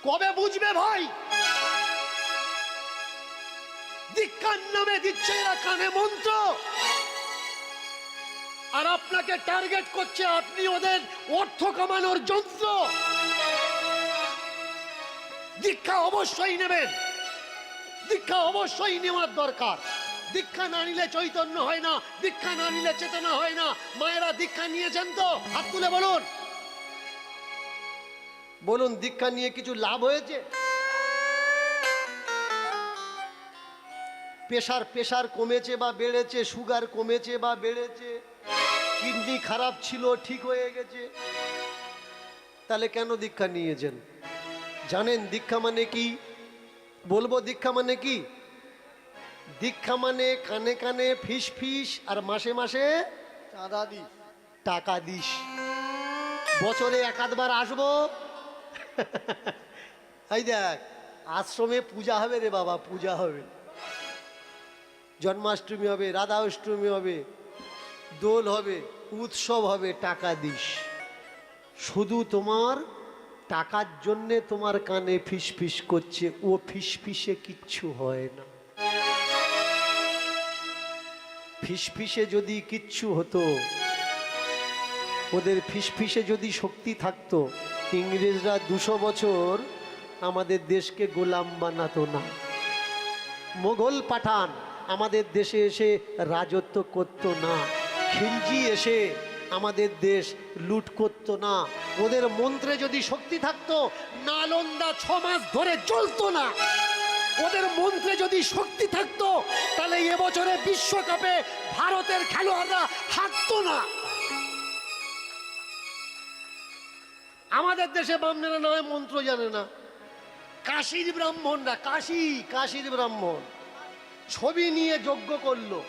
কবে বুঝবে ভাই? দীক্ষার নামে দিচ্ছে এরা কানে মন্ত্র, আর আপনাকে টার্গেট করছে, আপনি ওদের অর্থ কামানোর যন্ত্র। দীক্ষা অবশ্যই নেবেন, দীক্ষা অবশ্যই নেওয়ার দরকার। দীক্ষা না নিলে চৈতন্য হয় না, দীক্ষা না নিলে চেতনা হয় না। মায়েরা দীক্ষা নিয়েছেন তো? হাত তুলে বলুন, বলুন দীক্ষা নিয়ে কিছু লাভ হয়েছে? প্রেশার কমেছে বা বেড়েছে, সুগার কমেছে বা বেড়েছে, কিডনি খারাপ ছিল ঠিক হয়ে গেছে। তাহলে কেন দীক্ষা নিয়েছেন? জানেন দীক্ষা মানে কি? বলবো দীক্ষা মানে কি? দীক্ষা মানে কানে কানে ফিস ফিস আর মাসে মাসে চাঁদা দিস, টাকা দিস। বছরে এক আধবার আসবো। এই দেখ, আশ্রমে পূজা হবে রে বাবা, পূজা হবে, জন্মাষ্টমী হবে, রাধা অষ্টমী হবে, দোল হবে, উৎসব হবে, টাকা দিস। শুধু তোমার টাকার জন্যে তোমার কানে ফিস ফিস করছে, ও ফিস ফিসে কিচ্ছু হয় না। ফিস ফিসে যদি কিচ্ছু হতো, ওদের ফিস ফিসে যদি শক্তি থাকতো, ইংরেজরা 200 বছর আমাদের দেশকে গোলাম বানাতো না। মোগল পাঠান আমাদের দেশে এসে রাজত্ব করতো না। খিলজি এসে আমাদের দেশ লুট করতো না। ওদের মন্ত্রে যদি শক্তি থাকতো, নালন্দা 6 মাস ধরে চলতো না। ওদের মন্ত্রে যদি শক্তি থাকতো, তাহলে এবছরে বিশ্বকাপে ভারতের খেলোয়াড়রা হারতো না। আমাদের দেশে বামনেরা নয়, মন্ত্র জানে না। কাশীর ব্রাহ্মণরা, কাশীর ব্রাহ্মণ ছবি নিয়ে যজ্ঞ করলো।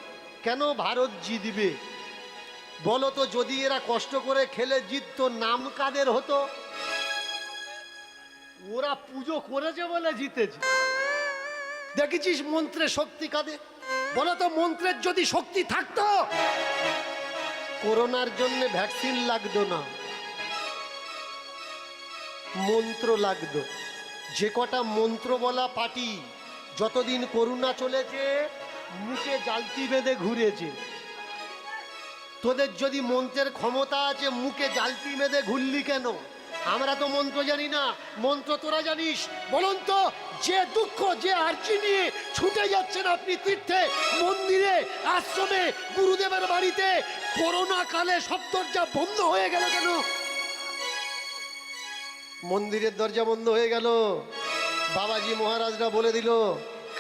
কেন ভারত জিতবে বলো তো? যদি এরা কষ্ট করে খেলে জিততো, নাম কাদের হতো? ওরা পুজো করেছে বলে জিতেছে। দেখেছিস মন্ত্রের শক্তি কাদের? বলো তো, মন্ত্রের যদি শক্তি থাকতো, করোনার জন্য ভ্যাকসিন লাগতো না, মন্ত্র লাগতো। যে কটা মন্ত্র বলা পার্টি যতদিন করোনা চলেছে মুখে জালতি বেঁধে ঘুরেছে। তোদের যদি মন্ত্রের ক্ষমতা আছে, মুখে জালতি বেঁধে ঘুরলি কেন? আমরা তো মন্ত্র জানি না, মন্ত্র তোরা জানিস। বলুন তো, যে দুঃখ, যে আর্জি নিয়ে ছুটে যাচ্ছেন আপনি তীর্থে, মন্দিরে, আশ্রমে, গুরুদেবের বাড়িতে, করোনা কালে সব দরজা বন্ধ হয়ে গেল কেন? মন্দিরের দরজা বন্ধ হয়ে গেল। বাবাজি মহারাজরা বলে দিল,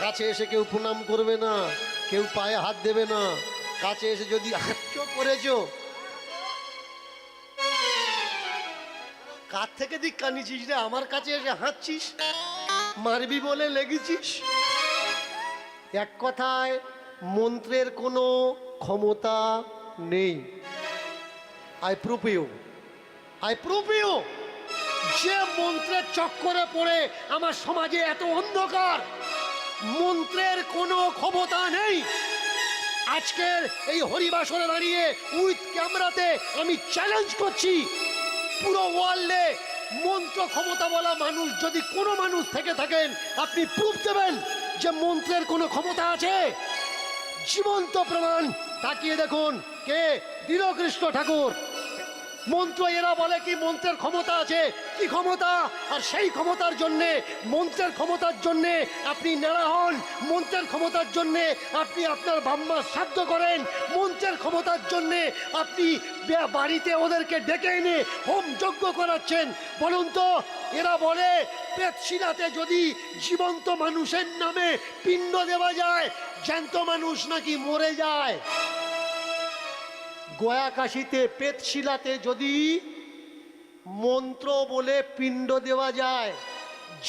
কাছে এসে কেউ প্রণাম করবে না, কেউ পায়ে হাত দেবে না। কাছে এসে যদি হাতচো করেছো, কার থেকে দীক্ষা নিছিস রে? আমার কাছে এসে হাঁটছিস, মারবি বলে লেগেছিস। এক কথায় মন্ত্রের কোনো ক্ষমতা নেই। I prove you. যে মন্ত্রের চক্করে পড়ে আমার সমাজে এত অন্ধকার, মন্ত্রের কোনো ক্ষমতা নেই। আজকের এই হরিবাসরে দাঁড়িয়ে উইথ ক্যামেরাতে আমি চ্যালেঞ্জ করছি, পুরো ওয়ার্ল্ডে মন্ত্র ক্ষমতা বলা মানুষ যদি কোনো মানুষ থেকে থাকেন, আপনি প্রুফ দেবেন যে মন্ত্রের কোনো ক্ষমতা আছে। জীবন্ত প্রমাণ, তাকিয়ে দেখুন, কে? দীনকৃষ্ণ ঠাকুর। মন্ত্র, এরা বলে কি মন্ত্রের ক্ষমতা আছে? কি ক্ষমতা? আর সেই ক্ষমতার জন্যে, মন্ত্রের ক্ষমতার জন্যে আপনি নেড়া হন, মন্ত্রের ক্ষমতার জন্যে আপনি আপনার বাম্মা শ্রাদ্ধ করেন, মন্ত্রের ক্ষমতার জন্যে আপনি বাড়িতে ওদেরকে ডেকে এনে হোম যজ্ঞ করাচ্ছেন। বলুন তো, এরা বলে প্রেতশিলাতে যদি জীবন্ত মানুষের নামে পিণ্ড দেওয়া যায়, জ্যান্ত মানুষ নাকি মরে যায়। গয়া কাশীতে প্রেতশিলাতে যদি মন্ত্র বলে পিণ্ড দেওয়া যায়,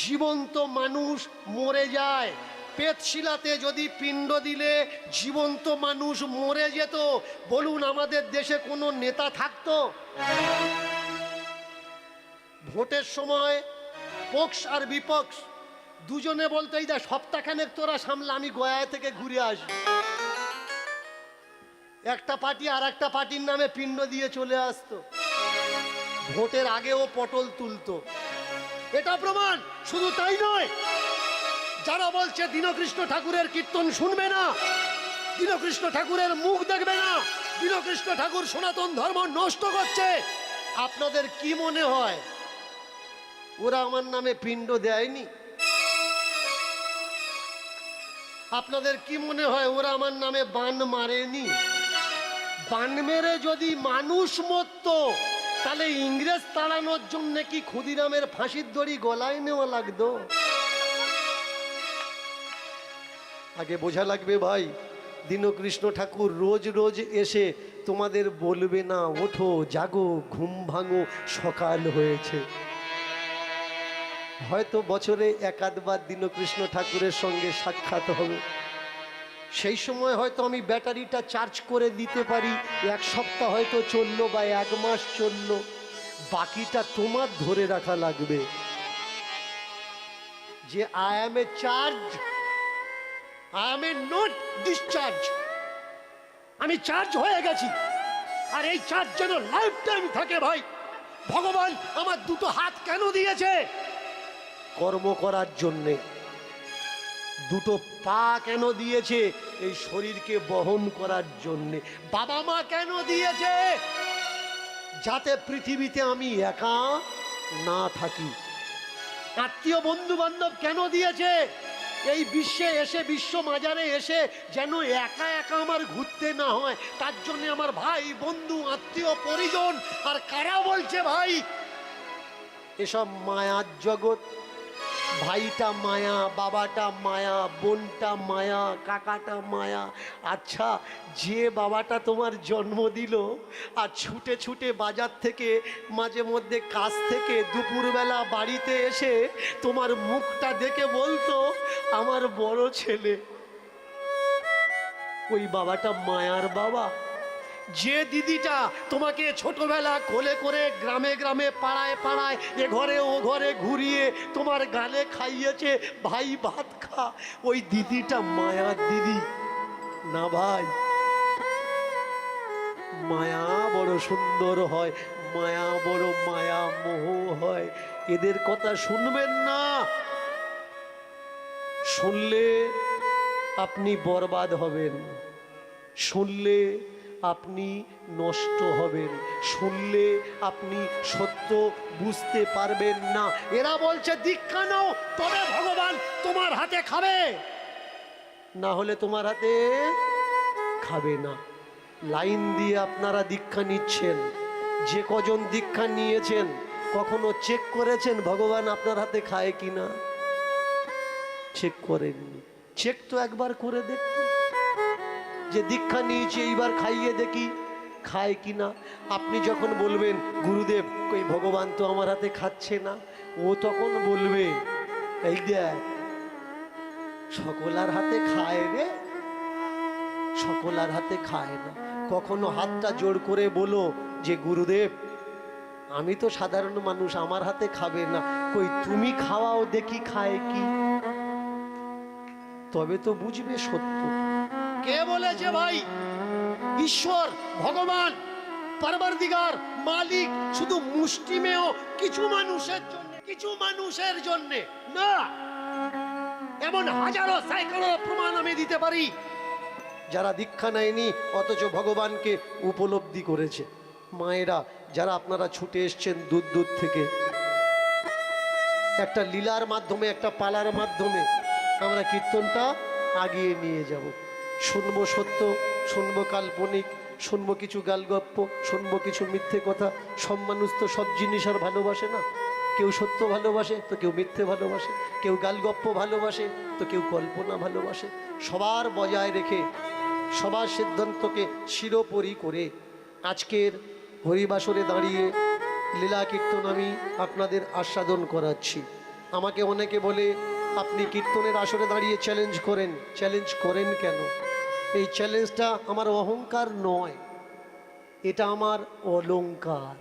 জীবন্ত মানুষ মরে যায়। প্রেতশিলাতে যদি পিণ্ড দিলে জীবন্ত মানুষ মরে যেত, বলুন আমাদের দেশে কোনো নেতা থাকতো? ভোটের সময় পক্ষ আর বিপক্ষ দুজনে বলতো, এই দা সপ্তাহখানেক তোরা সামলা, আমি গয়া থেকে ঘুরে আসবো। একটা পার্টি আর একটা পার্টির নামে পিণ্ড দিয়ে চলে আসতো। ভোটের আগেও পটল তুলতো। এটা প্রমাণ। শুধু তাই নয়, যারা বলছে দীনকৃষ্ণ ঠাকুরের কীর্তন শুনবে না, দীনকৃষ্ণ ঠাকুরের মুখ দেখবে না, দীনকৃষ্ণ ঠাকুর সনাতন ধর্ম নষ্ট করছে, আপনাদের কি মনে হয় ওরা আমার নামে পিণ্ড দেয়নি? আপনাদের কি মনে হয় ওরা আমার নামে বান মারেনি? বান মেরে যদি মানুষ মরতো, তাহলে ইংরেজ তাড়ানোর জন্য কি ক্ষুদিরামের ফাঁসির দড়ি গলায় নেওয়া লাগতো? আগে বোঝা লাগবে ভাই, দীনকৃষ্ণ ঠাকুর রোজ রোজ এসে তোমাদের বলবে না ওঠো জাগো ঘুম ভাঙো সকাল হয়েছে। হয়তো বছরে একাধবার দীনকৃষ্ণ ঠাকুরের সঙ্গে সাক্ষাৎ হবে, সেই সময় হয়তো আমি ব্যাটারিটা চার্জ করে দিতে পারি, এক সপ্তাহ হয়তো চললো বা এক মাস চললো, বাকিটা তোমার ধরে রাখা লাগবে যে I am A charge, I am A not discharge. আমি চার্জ হয়ে গেছি, আর এই চার্জ যেন লাইফ টাইম থাকে। ভাই, ভগবান আমার দুটো হাত কেন দিয়েছে? কর্ম করার জন্যে। দুটো পা কেন দিয়েছে? এই শরীরকে বহন করার জন্যে। বাবা মা কেন দিয়েছে? যাতে পৃথিবীতে আমি একা না থাকি। আত্মীয় বন্ধু বান্ধব কেন দিয়েছে? এই বিশ্বে এসে, বিশ্ব মাজারে এসে যেন একা একা আমার ঘুরতে না হয়, তার জন্য আমার ভাই বন্ধু আত্মীয় পরিজন। আর কারা বলছে ভাই? এসব মায়ার জগৎ। ভাইটা মায়া, বাবাটা মায়া, বোনটা মায়া, কাকাটা মায়া। আচ্ছা, যে বাবাটা তোমার জন্ম দিল আর ছুটে ছুটে বাজার থেকে মাঝে মধ্যে কাজ থেকে দুপুরবেলা বাড়িতে এসে তোমার মুখটা দেখে বলতো আমার বড় ছেলে, ওই বাবাটা মায়ার বাবা। যে দিদিটা তোমাকে ছোটবেলা কোলে করে গ্রামে গ্রামে পাড়ায় পাড়ায় এ ঘরে ও ঘরে ঘুরিয়ে তোমার গালে খাইয়েছে ভাই ভাত খা, ওই দিদিটা মায়ার দিদি না ভাই? মায়া বড় সুন্দর হয়, মায়া বড় মায়া মোহ হয়। এদের কথা শুনবেন না, শুনলে আপনি বরবাদ হবেন, শুনলে আপনি নষ্ট হবেন, শুনলে আপনি সত্য বুঝতে পারবেন না। এরা বলছে দীক্ষা নাও, তবে ভগবান তোমার হাতে খাবে, না হলে তোমার হাতে খাবে না। লাইন দিয়ে আপনারা দীক্ষা নিচ্ছেন, যে কজন দীক্ষা নিয়েছেন কখনো চেক করেছেন ভগবান আপনার হাতে খায় কিনা? চেক করেননি। চেক তো একবার করে দেখুন, যে দীক্ষা নিয়েছি এইবার খাইয়ে দেখি খায় কিনা। আপনি যখন বলবেন গুরুদেব কই ভগবান তো আমার হাতে খাচ্ছে না, ও তখন বলবে এই দেখ সকলার হাতে খায় রে, সকলার হাতে খায় না। কখনো হাতটা জোর করে বলো যে গুরুদেব আমি তো সাধারণ মানুষ, আমার হাতে খাবে না, কই তুমি খাওয়াও দেখি খায় কি, তবে তো বুঝবে সত্য। কে বলেছে ভাই ঈশ্বর ভগবান পরবর্তীকার মালিক শুধু মুষ্টিমেয় কিছু মানুষের জন্য, কিছু মানুষের জন্য না? এমন হাজারো সাইকেল প্রমাণ আমি দিতে পারি যারা দীক্ষা নেয়নি অথচ ভগবানকে উপলব্ধি করেছে। মায়েরা যারা আপনারা ছুটে এসছেন দূর দূর থেকে, একটা লীলার মাধ্যমে, একটা পালার মাধ্যমে আমরা কীর্তনটা আগিয়ে নিয়ে যাব। শুনবো সত্য, শুনবো কাল্পনিক, শুনবো কিছু গালগপ্প, শুনবো কিছু মিথ্যে কথা। সব মানুষ তো সব জিনিস আর ভালোবাসে না, কেউ সত্য ভালোবাসে তো কেউ মিথ্যে ভালোবাসে, কেউ গালগপ্প ভালোবাসে তো কেউ কল্পনা ভালোবাসে। সবার বজায় রেখে, সবার সিদ্ধান্তকে শিরোপরি করে আজকের হরিবাসরে দাঁড়িয়ে লীলা কীর্তন আমি আপনাদের আস্বাদন করাচ্ছি। আমাকে অনেকে বলে আপনি কীর্তনের আসরে দাঁড়িয়ে চ্যালেঞ্জ করেন। চ্যালেঞ্জ করেন কেন? এই চ্যালেঞ্জটা আমার অহংকার নয়, এটা আমার অলংকার।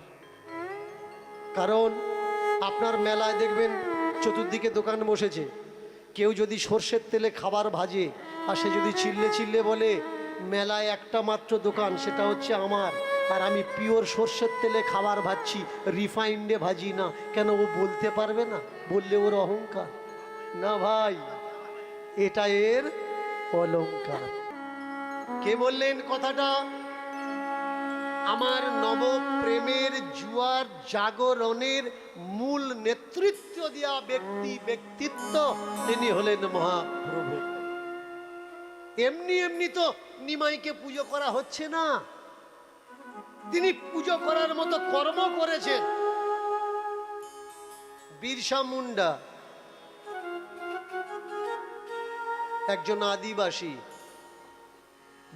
কারণ আপনার মেলায় দেখবেন চতুর্দিকে দোকান বসেছে, কেউ যদি সর্ষের তেলে খাবার ভাজে আর সে যদি চিল্লে চিল্লে বলে মেলায় একটা মাত্র দোকান, সেটা হচ্ছে আমার, আর আমি পিওর সর্ষের তেলে খাবার ভাজছি, রিফাইন্ডে ভাজি না। কেন ও বলতে পারবে না? বললে ওর অহংকার না ভাই, এটা এর অলংকার। কে বললেন কথাটা? আমার নব প্রেমের জুয়ার জাগরণের মূল নেতৃত্ব দেওয়া ব্যক্তিত্ব, তিনি হলেন মহাপ্রভু। এমনি এমনি তো নিমাইকে পুজো করা হচ্ছে না, তিনি পুজো করার মতো কর্ম করেছেন। বিরসা মুন্ডা একজন আদিবাসী,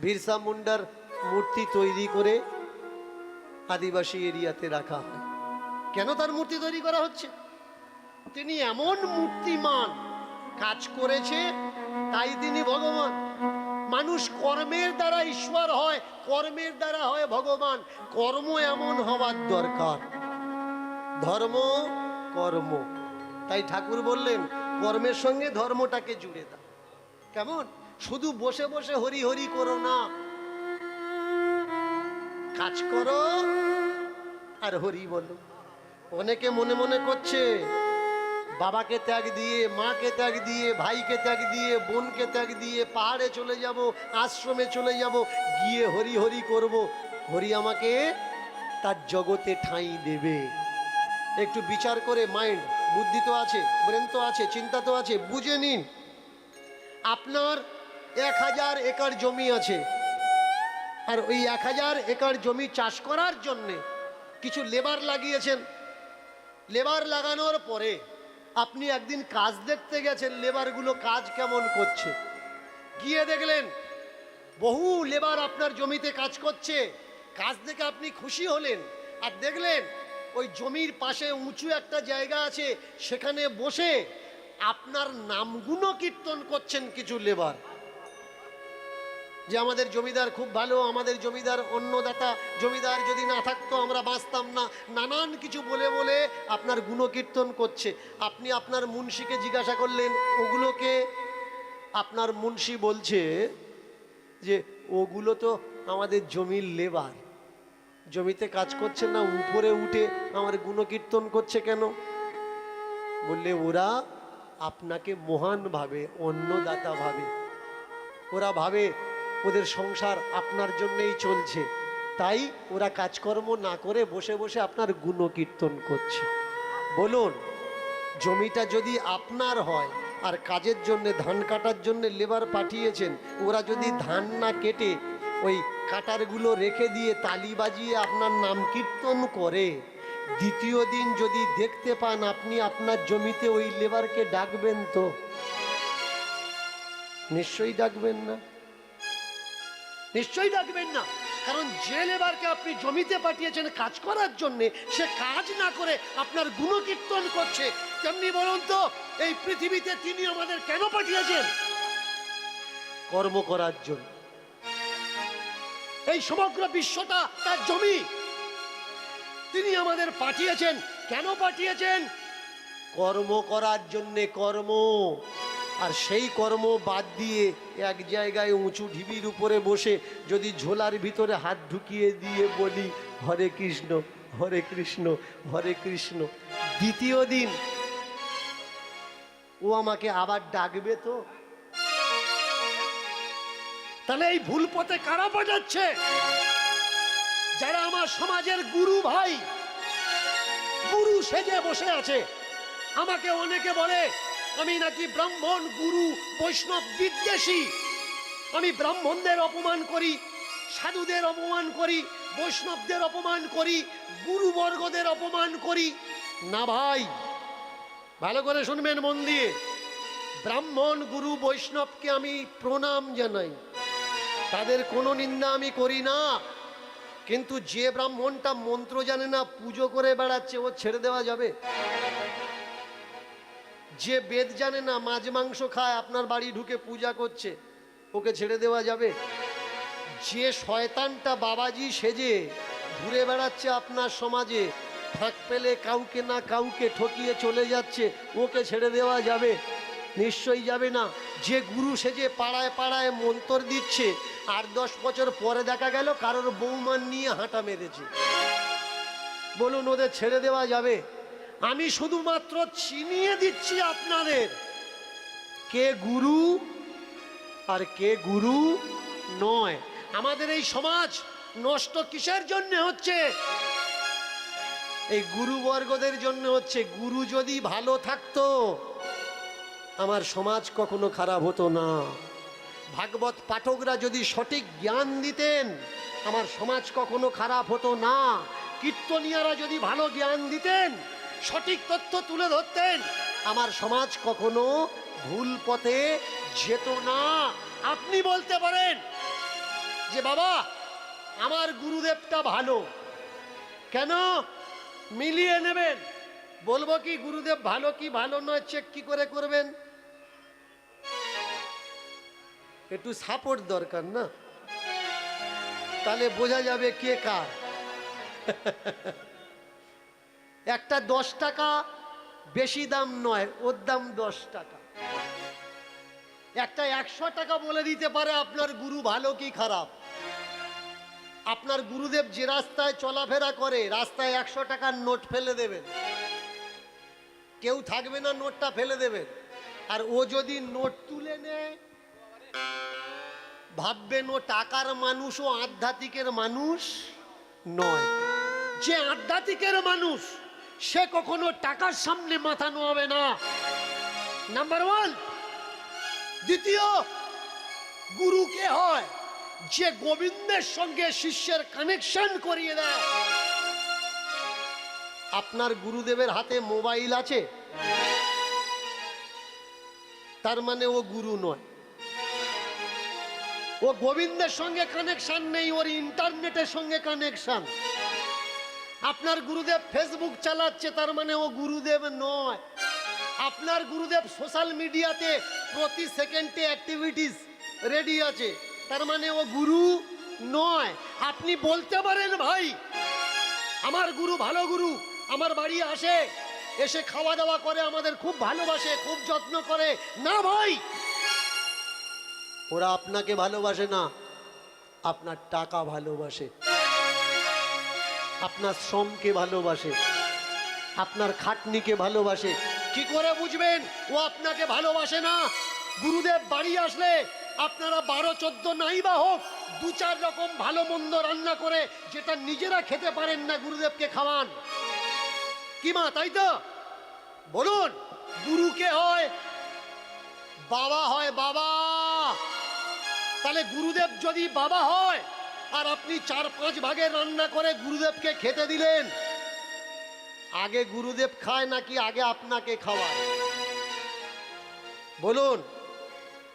বিরসা মুন্ডার মূর্তি তৈরি করে আদিবাসী এরিয়াতে রাখা হয়। কেন তার মূর্তি তৈরি করা হচ্ছে? তিনি এমন মূর্তিমান কাজ করেছে, তাই তিনি ভগবান। মানুষ কর্মের দ্বারা ঈশ্বর হয়, কর্মের দ্বারা হয় ভগবান। কর্ম এমন হওয়ার দরকার, ধর্ম কর্ম। তাই ঠাকুর বললেন কর্মের সঙ্গে ধর্মটাকে জুড়ে দাও। কেমন? শুধু বসে বসে হরি হরি করো না, কাজ করো আর হরি বলো। অনেকে মনে মনে করছে বাবাকে ত্যাগ দিয়ে, মাকে ত্যাগ দিয়ে, ভাইকে ত্যাগ দিয়ে, বোনকে ত্যাগ দিয়ে পাহাড়ে চলে যাব, আশ্রমে চলে যাব, গিয়ে হরি হরি করব, হরি আমাকে তার জগতে ঠাঁই দেবে। একটু বিচার করে, মাইন্ড বুদ্ধি তো আছে, ব্রেন তো আছে, চিন্তা তো আছে, বুঝে নিন। আপনার 1000 একর জমি আছে, আর ওই 1000 একর জমি চাষ করার জন্যে কিছু লেবার লাগিয়েছেন। লেবার লাগানোর পরে আপনি একদিন কাজ দেখতে গেছেন, লেবারগুলো কাজ কেমন করছে। গিয়ে দেখলেন বহু লেবার আপনার জমিতে কাজ করছে। কাজ দেখে আপনি খুশি হলেন, আর দেখলেন ওই জমির পাশে উঁচু একটা জায়গা আছে, সেখানে বসে আপনার নামগুলো কীর্তন করছেন কিছু লেবার, যে আমাদের জমিদার খুব ভালো, আমাদের জমিদার অন্নদাতা, জমিদার যদি না থাকতো আমরা বাঁচতাম না, নানান কিছু বলে বলে আপনার গুণকীর্তন করছে। আপনি আপনার মুন্সিকে জিজ্ঞাসা করলেন ওগুলোকে, আপনার মুন্সি বলছে যে ওগুলো তো আমাদের জমির লেবার, জমিতে কাজ করছে না, উপরে উঠে আমার গুণকীর্তন করছে কেন? বললে ওরা আপনাকে মহান ভাবে, অন্নদাতা ভাবে, ওরা ভাবে ওদের সংসার আপনার জন্যই চলছে, তাই ওরা কাজকর্ম না করে বসে বসে আপনার গুণকীর্তন করছে। বলুন, জমিটা যদি আপনার হয় আর কাজের জন্য, ধান কাটার জন্য লেবার পাঠিয়েছেন, ওরা যদি ধান না কেটে ওই কাটারগুলো রেখে দিয়ে তালি বাজিয়ে আপনার নাম কীর্তন করে, দ্বিতীয় দিন যদি দেখতে পান আপনি আপনার জমিতে, ওই লেবারকে ডাকবেন তো? নিশ্চয়ই ডাকবেন না, নিশ্চয়ই ডাকবেন না। কারণ যে লেবারকে আপনি জমিতে পাঠিয়েছেন কাজ করার জন্য, সে কাজ না করে আপনার গুণকীর্তন করছে। তেমনি বলুন তো, এই পৃথিবীতে তিনি আমাদের কেন পাঠিয়েছেন? কর্ম করার জন্য। এই সমগ্র বিশ্বটা তার জমি, তিনি আমাদের পাঠিয়েছেন। কেন পাঠিয়েছেন? কর্ম করার জন্যে। কর্ম, আর সেই কর্ম বাদ দিয়ে এক জায়গায় উঁচু ঢিবির উপরে বসে যদি ঝোলার ভিতরে হাত ঢুকিয়ে দিয়ে বলি হরে কৃষ্ণ হরে কৃষ্ণ হরে কৃষ্ণ, দ্বিতীয় দিন ও আমাকে আবার ডাকবে তো? তাহলে এই ভুল পথে কারা পাঠাচ্ছে? যারা আমার সমাজের গুরু ভাই, গুরু সেজে বসে আছে। আমাকে অনেকে বলে আমি নাকি ব্রাহ্মণ, গুরু, বৈষ্ণব বিদ্বেষী। আমি ব্রাহ্মণদের অপমান করি, সাধুদের অপমান করি, বৈষ্ণবদের অপমান করি, গুরুবর্গদের অপমান করি না ভাই। ভালো করে শুনবেন মন দিয়ে। ব্রাহ্মণ, গুরু, বৈষ্ণবকে আমি প্রণাম জানাই, তাদের কোনো নিন্দা আমি করি না। কিন্তু যে ব্রাহ্মণটা মন্ত্র জানে না, পুজো করে বেড়াচ্ছে, ও ছেড়ে দেওয়া যাবে? যে বেদ জানে না, মাছ মাংস খায়, আপনার বাড়ি ঢুকে পূজা করছে, ওকে ছেড়ে দেওয়া যাবে? যে শয়তানটা বাবাজি সেজে ঘুরে বেড়াচ্ছে আপনার সমাজে, ফাঁক পেলে কাউকে না কাউকে ঠকিয়ে চলে যাচ্ছে, ওকে ছেড়ে দেওয়া যাবে? নিশ্চয়ই যাবে না। যে গুরু সেজে পাড়ায় পাড়ায় মন্তর দিচ্ছে, আর 10 বছর পরে দেখা গেল কারোর বৌমান নিয়ে হাঁটা মেরেছে, বলুন ওদের ছেড়ে দেওয়া যাবে? আমি শুধুমাত্র চিনিয়ে দিচ্ছি আপনাদের কে গুরু আর কে গুরু নয়। আমাদের এই সমাজ নষ্ট কিসের জন্য হচ্ছে? এই গুরুবর্গদের জন্য হচ্ছে। গুরু যদি ভালো থাকতো আমার সমাজ কখনো খারাপ হতো না। ভাগবত পাঠকরা যদি সঠিক জ্ঞান দিতেন আমার সমাজ কখনো খারাপ হতো না। কীর্তনিয়ারা যদি ভালো জ্ঞান দিতেন, সঠিক তথ্য তুলে ধরতেন, আমার সমাজ কখনো ভুল পথে যেত না। আপনি বলতে পারেন যে বাবা আমার গুরুদেবটা ভালো, কেন? মিলিয়ে নেবেন। বলবো কি গুরুদেব ভালো কি ভালো নয় চেক কি করে করবেন? একটু সাপোর্ট দরকার না? তাহলে বোঝা যাবে কে কার। একটা 10 টাকা বেশি দাম নয়, ওর দাম 10 টাকা। একটা 100 টাকা বলে দিতে পারে আপনার গুরু ভালো কি খারাপ। আপনার গুরুদেব যে রাস্তায় চলাফেরা করে রাস্তায় 100 টাকার নোট ফেলে দেবেন, কেউ থাকবে না, নোটটা ফেলে দেবেন। আর ও যদি নোট তুলে নেয় ভাববেন ও টাকার মানুষ, ও আধ্যাত্মিকের মানুষ নয়। যে আধ্যাত্মিকের মানুষ সে কখনো টাকার সামনে মাথা নোয়াবে না, নাম্বার 1। দ্বিতীয়, গুরু কে হয়? যে গোবিন্দের সঙ্গে শিষ্যের কানেকশন করিয়ে দেয়। আপনার গুরুদেবের হাতে মোবাইল আছে, তার মানে ও গুরু নয়। ও গোবিন্দের সঙ্গে কানেকশন নেই, ওর ইন্টারনেটের সঙ্গে কানেকশন। আপনার গুরুদেব ফেসবুক চালাচ্ছে, তার মানে ও গুরুদেব নয়। আপনার গুরুদেব সোশ্যাল মিডিয়াতে প্রতি সেকেন্ডে অ্যাক্টিভিটিস রেডি আছে, তার মানে ও গুরু নয়। আপনি বলতে পারেন ভাই আমার গুরু ভালো গুরু, আমার বাড়ি আসে, এসে খাওয়া দাওয়া করে, আমাদের খুব ভালোবাসে, খুব যত্ন করে। না ভাই, ওরা আপনাকে ভালোবাসে না, আপনার টাকা ভালোবাসে, আপনার শ্রমকে ভালোবাসে, আপনার খাটনিকে ভালোবাসে। কি করে বুঝবেন ও আপনাকে ভালোবাসে না? গুরুদেব বাড়ি আসলে আপনারা 12-14 নাই বা হোক 2-4 রকম ভালো মন্দ রান্না করে যেটা নিজেরা খেতে পারেন না গুরুদেবকে খাওয়ান। কি মা, তাই তো? বলুন গুরু কে হয়? বাবা হয়, বাবা। তাহলে গুরুদেব যদি বাবা হয় আর আপনি 4-5 ভাগে রান্না করে গুরুদেবকে খেতে দিলেন, আগে গুরুদেব খায় নাকি আগে আপনাকে খাওয়ায়? বলুন।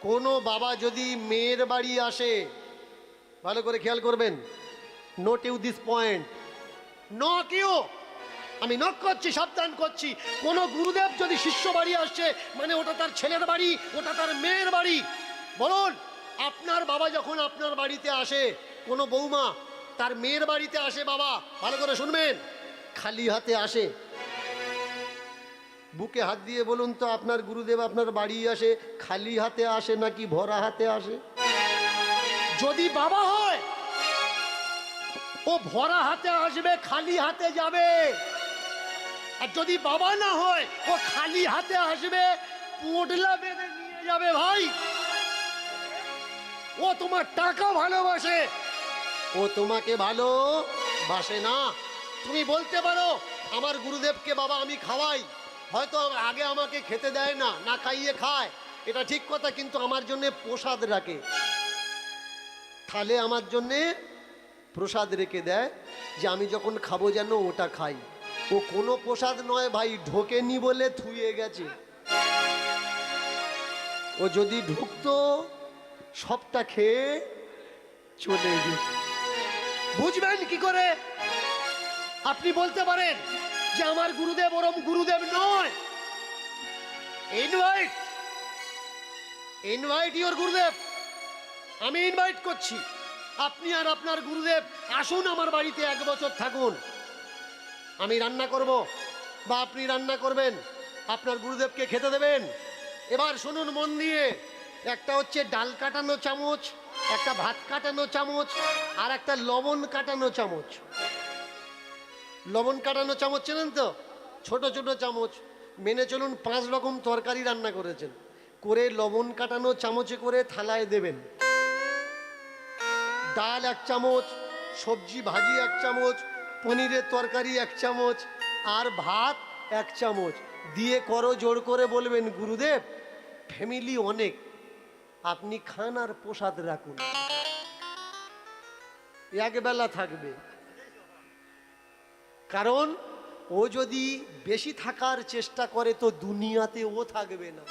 কোনো বাবা যদি মেয়ের বাড়ি আসে, ভালো করে খেয়াল করবেন, note you this point, not you, আমি নক করছি, সাবধান করছি। কোন গুরুদেব যদি শিষ্য বাড়ি আসছে মানে ওটা তার ছেলের বাড়ি, ওটা তার মেয়ের বাড়ি। বলুন, আপনার বাবা যখন আপনার বাড়িতে আসে, কোনো বৌমা তার মেয়ের বাড়িতে আসে, বাবা ভালো করে শুনবেন, খালি হাতে আসে? বুকে হাত দিয়ে বলুন তো, আপনার গুরুদেব আপনার বাড়ি আসে খালি হাতে আসে নাকি ভরা হাতে আসে? যদি বাবা হয় ও ভরা হাতে আসবে, খালি হাতে যাবে। আর যদি বাবা না হয় ও খালি হাতে আসবে, পোটলা বেঁধে নিয়ে যাবে। ভাই, ও তোমার টাকা ভালোবাসে, ও তোমাকে ভালোবাসে না। তুমি বলতে পারো আমার গুরুদেবকে বাবা আমি খাওয়াই, হয়তো আগে আমাকে খেতে দেয় না, না খাইয়ে খায়, এটা ঠিক কথা, কিন্তু আমার জন্য প্রসাদ রাখে, থালে আমার জন্য প্রসাদ রেখে দেয় যে আমি যখন খাবো যেন ওটা খাই। ও কোনো প্রসাদ নয় ভাই, ঢোকেনি বলে থুয়ে গেছে। ও যদি ঢুকতো সবটা খেয়ে চলে যেত। বুঝবেন কি করে? আপনি বলতে পারেন যে আমার গুরুদেব ওরম গুরুদেব নয়। ইনভাইট ইউর গুরুদেব, আমি ইনভাইট করছি, আপনি আর আপনার গুরুদেব আসুন আমার বাড়িতে 1 বছর থাকুন। আমি রান্না করব বা আপনি রান্না করবেন, আপনার গুরুদেবকে খেতে দেবেন, এবার শুনুন মন দিয়ে, একটা হচ্ছে ডাল কাটানো চামচ, একটা ভাত কাটানো চামচ, আর একটা লবণ কাটানো চামচ। লবণ কাটানো চামচ চেনেন তো? ছোট ছোট চামচ। মেনে চলুন 5 রকম তরকারি রান্না করেছেন, করে লবণ কাটানো চামচে করে থালায় দেবেন। ডাল 1 চামচ, সবজি ভাজি 1 চামচ, পনিরের তরকারি 1 চামচ, আর ভাত 1 চামচ দিয়ে করো জোড় করে বলবেন, গুরুদেব ফ্যামিলি অনেক, আপনি খান আর প্রসাদ রাখুন, এক বেলা থাকবে। কারণ ও যদি বেশি থাকার চেষ্টা করে তো দুনিয়াতে ও থাকবে না।